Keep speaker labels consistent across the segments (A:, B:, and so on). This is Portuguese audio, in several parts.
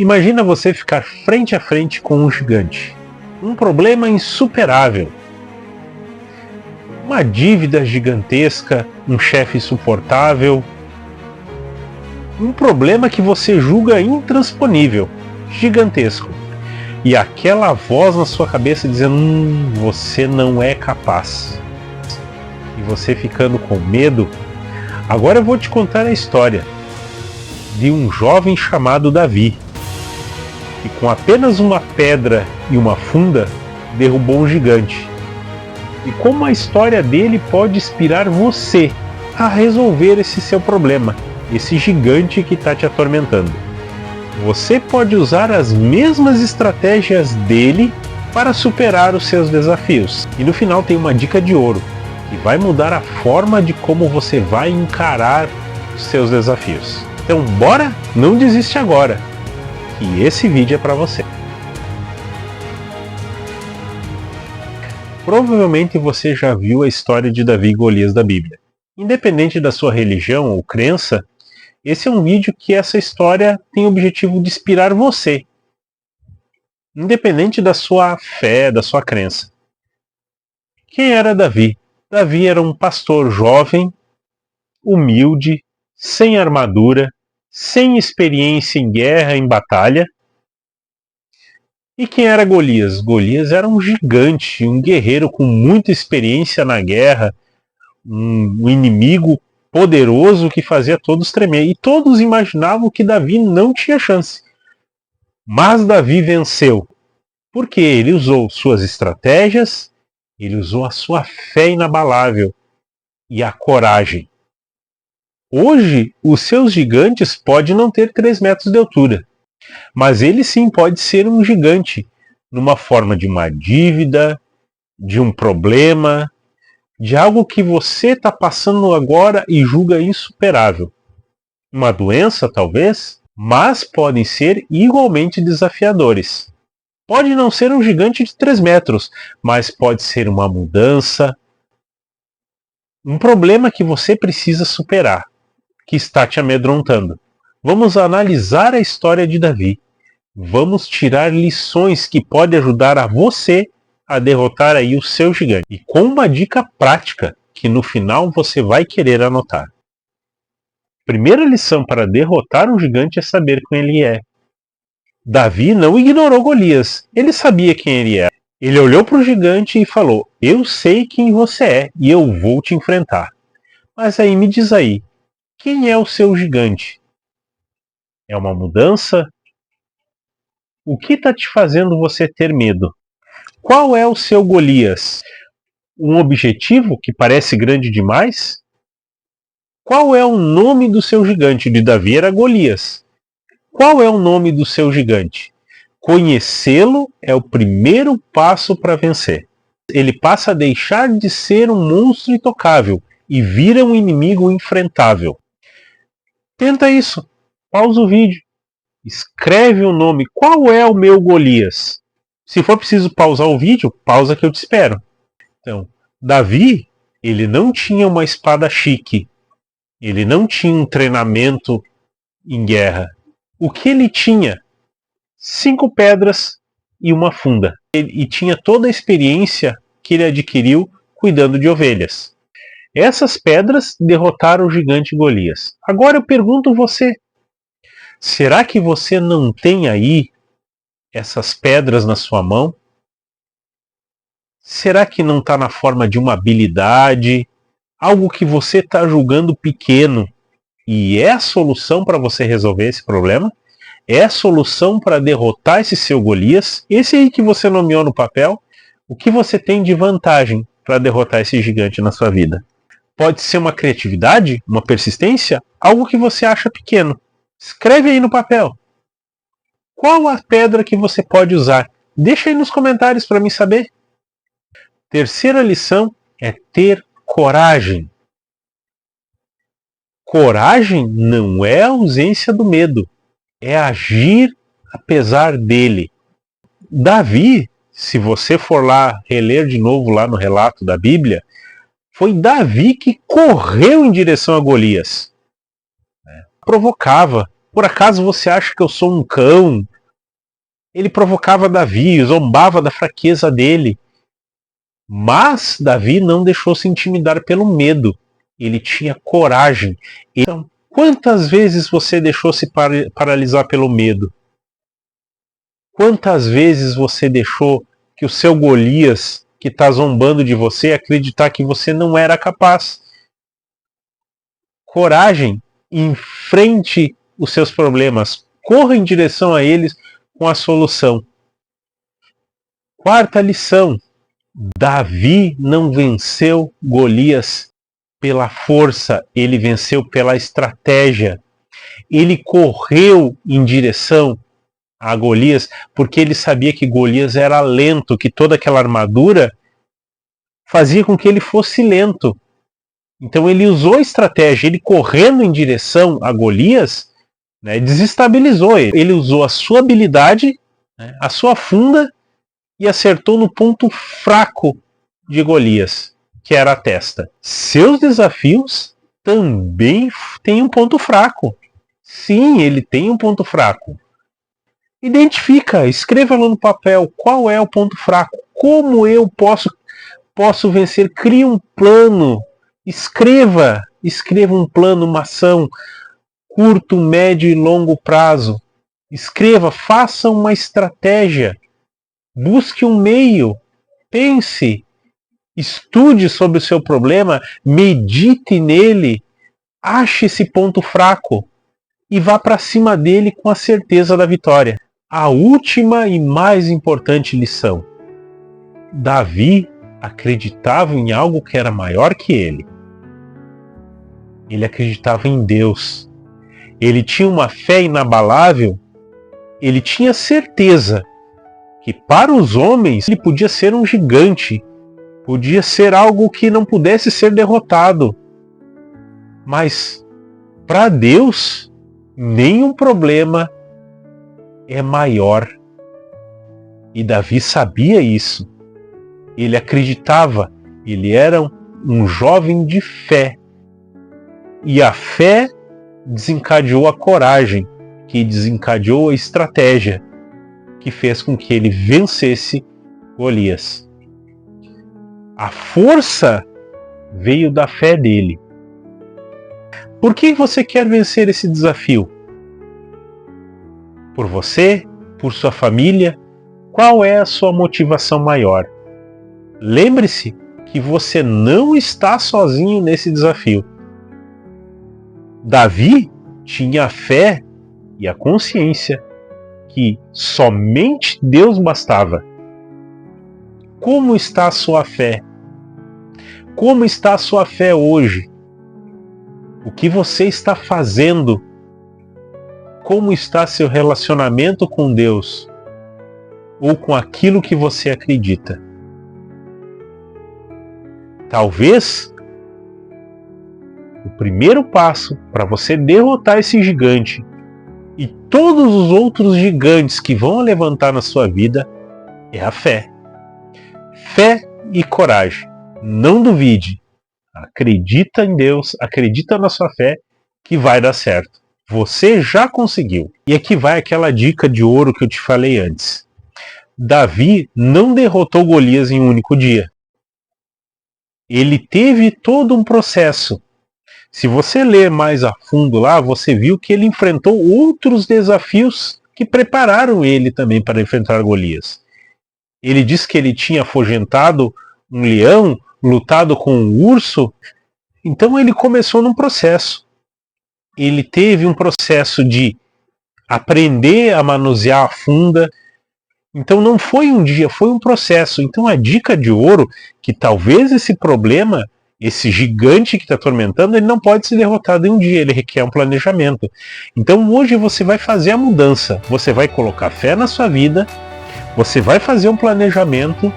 A: Imagina você ficar frente a frente com um gigante. Um problema insuperável. Uma dívida gigantesca, um chefe insuportável. Um problema que você julga intransponível, gigantesco. E aquela voz na sua cabeça dizendo, você não é capaz. E você ficando com medo. Agora eu vou te contar a história de um jovem chamado Davi, que com apenas uma pedra e uma funda derrubou um gigante. E como a história dele pode inspirar você a resolver esse seu problema, esse gigante que está te atormentando. Você pode usar as mesmas estratégias dele para superar os seus desafios. E no final tem uma dica de ouro, que vai mudar a forma de como você vai encarar os seus desafios. Então bora? Não desiste agora! E esse vídeo é para você. Provavelmente você já viu a história de Davi e Golias da Bíblia. Independente da sua religião ou crença, esse é um vídeo que essa história tem o objetivo de inspirar você. Independente da sua fé, da sua crença. Quem era Davi? Davi era um pastor jovem, humilde, sem armadura, sem experiência em guerra, em batalha. E quem era Golias? Golias era um gigante, um guerreiro com muita experiência na guerra, um inimigo poderoso que fazia todos tremer. E todos imaginavam que Davi não tinha chance. Mas Davi venceu. Porque ele usou suas estratégias, ele usou a sua fé inabalável e a coragem. Hoje, os seus gigantes podem não ter 3 metros de altura, mas ele sim pode ser um gigante, numa forma de uma dívida, de um problema, de algo que você está passando agora e julga insuperável. Uma doença, talvez, mas podem ser igualmente desafiadores. Pode não ser um gigante de 3 metros, mas pode ser uma mudança, um problema que você precisa superar, que está te amedrontando. Vamos analisar a história de Davi. Vamos tirar lições que podem ajudar a você a derrotar aí o seu gigante. E com uma dica prática que no final você vai querer anotar. Primeira lição para derrotar um gigante é saber quem ele é. Davi não ignorou Golias. Ele sabia quem ele era. Ele olhou para o gigante e falou, eu sei quem você é e eu vou te enfrentar. Mas aí me diz aí, quem é o seu gigante? É uma mudança? O que está te fazendo você ter medo? Qual é o seu Golias? Um objetivo que parece grande demais? Qual é o nome do seu gigante? De Davi era Golias. Qual é o nome do seu gigante? Conhecê-lo é o primeiro passo para vencer. Ele passa a deixar de ser um monstro intocável e vira um inimigo enfrentável. Tenta isso. Pausa o vídeo. Escreve o nome. Qual é o meu Golias? Se for preciso pausar o vídeo, pausa que eu te espero. Então, Davi, ele não tinha uma espada chique. Ele não tinha um treinamento em guerra. O que ele tinha? 5 pedras e uma funda. E tinha toda a experiência que ele adquiriu cuidando de ovelhas. Essas pedras derrotaram o gigante Golias. Agora eu pergunto você, será que você não tem aí essas pedras na sua mão? Será que não está na forma de uma habilidade? Algo que você está julgando pequeno e é a solução para você resolver esse problema? É a solução para derrotar esse seu Golias? Esse aí que você nomeou no papel? O que você tem de vantagem para derrotar esse gigante na sua vida? Pode ser uma criatividade? Uma persistência? Algo que você acha pequeno. Escreve aí no papel. Qual a pedra que você pode usar? Deixa aí nos comentários para mim saber. Terceira lição é ter coragem. Coragem não é a ausência do medo, é agir apesar dele. Davi, se você for lá reler de novo lá no relato da Bíblia, foi Davi que correu em direção a Golias. Provocava. Por acaso você acha que eu sou um cão? Ele provocava Davi, zombava da fraqueza dele. Mas Davi não deixou se intimidar pelo medo. Ele tinha coragem. Então, quantas vezes você deixou se paralisar pelo medo? Quantas vezes você deixou que o seu Golias, que está zombando de você, acreditar que você não era capaz? Coragem, enfrente os seus problemas, corra em direção a eles com a solução. Quarta lição: Davi não venceu Golias pela força, ele venceu pela estratégia. Ele correu em direção a Golias porque ele sabia que Golias era lento, que toda aquela armadura fazia com que ele fosse lento. Então ele usou a estratégia, ele correndo em direção a Golias, né, desestabilizou ele. Ele usou a sua habilidade, né, a sua funda, e acertou no ponto fraco de Golias, que era a testa. Seus desafios também têm um ponto fraco. Sim, ele tem um ponto fraco. Identifica, escreva no papel qual é o ponto fraco, como eu posso vencer, crie um plano, escreva um plano, uma ação, curto, médio e longo prazo. Escreva, faça uma estratégia, busque um meio, pense, estude sobre o seu problema, medite nele, ache esse ponto fraco e vá para cima dele com a certeza da vitória. A última e mais importante lição: Davi acreditava em algo que era maior que ele. Ele acreditava em Deus. Ele tinha uma fé inabalável. Ele tinha certeza que para os homens ele podia ser um gigante, podia ser algo que não pudesse ser derrotado. Mas para Deus, nenhum problema é maior. E Davi sabia isso. Ele acreditava, ele era um jovem de fé. E a fé desencadeou a coragem, que desencadeou a estratégia, que fez com que ele vencesse Golias. A força veio da fé dele. Por que você quer vencer esse desafio? Por você? Por sua família? Qual é a sua motivação maior? Lembre-se que você não está sozinho nesse desafio. Davi tinha a fé e a consciência que somente Deus bastava. Como está a sua fé? Como está a sua fé hoje? O que você está fazendo? Como está seu relacionamento com Deus? Ou com aquilo que você acredita? Talvez o primeiro passo para você derrotar esse gigante e todos os outros gigantes que vão levantar na sua vida é a fé. Fé e coragem. Não duvide. Acredita em Deus, acredita na sua fé que vai dar certo. Você já conseguiu. E aqui vai aquela dica de ouro que eu te falei antes. Davi não derrotou Golias em um único dia. Ele teve todo um processo. Se você ler mais a fundo lá, você viu que ele enfrentou outros desafios que prepararam ele também para enfrentar Golias. Ele diz que ele tinha afugentado um leão, lutado com um urso. Então ele começou num processo. Ele teve um processo de aprender a manusear a funda. Então não foi um dia, foi um processo. Então a dica de ouro, que talvez esse problema, esse gigante que está atormentando, ele não pode ser derrotado em um dia, ele requer um planejamento. Então hoje você vai fazer a mudança, você vai colocar fé na sua vida, você vai fazer um planejamento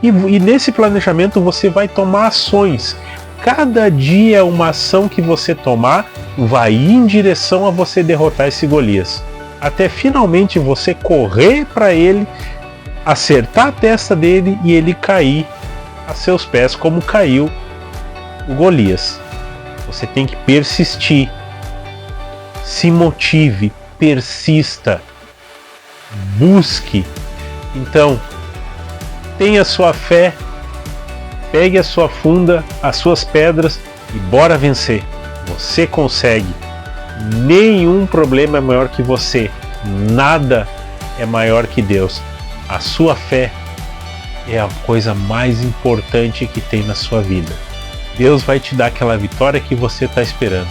A: e nesse planejamento você vai tomar ações. Cada dia uma ação que você tomar vai ir em direção a você derrotar esse Golias. Até finalmente você correr para ele, acertar a testa dele e ele cair a seus pés como caiu o Golias. Você tem que persistir. Se motive, persista. busque. Então, tenha sua fé, pegue a sua funda, as suas pedras e bora vencer. Você consegue. Nenhum problema é maior que você. Nada é maior que Deus. A sua fé é a coisa mais importante que tem na sua vida. Deus vai te dar aquela vitória que você está esperando.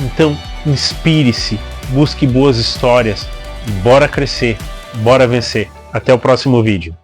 A: Então, inspire-se, busque boas histórias e bora crescer, bora vencer. Até o próximo vídeo.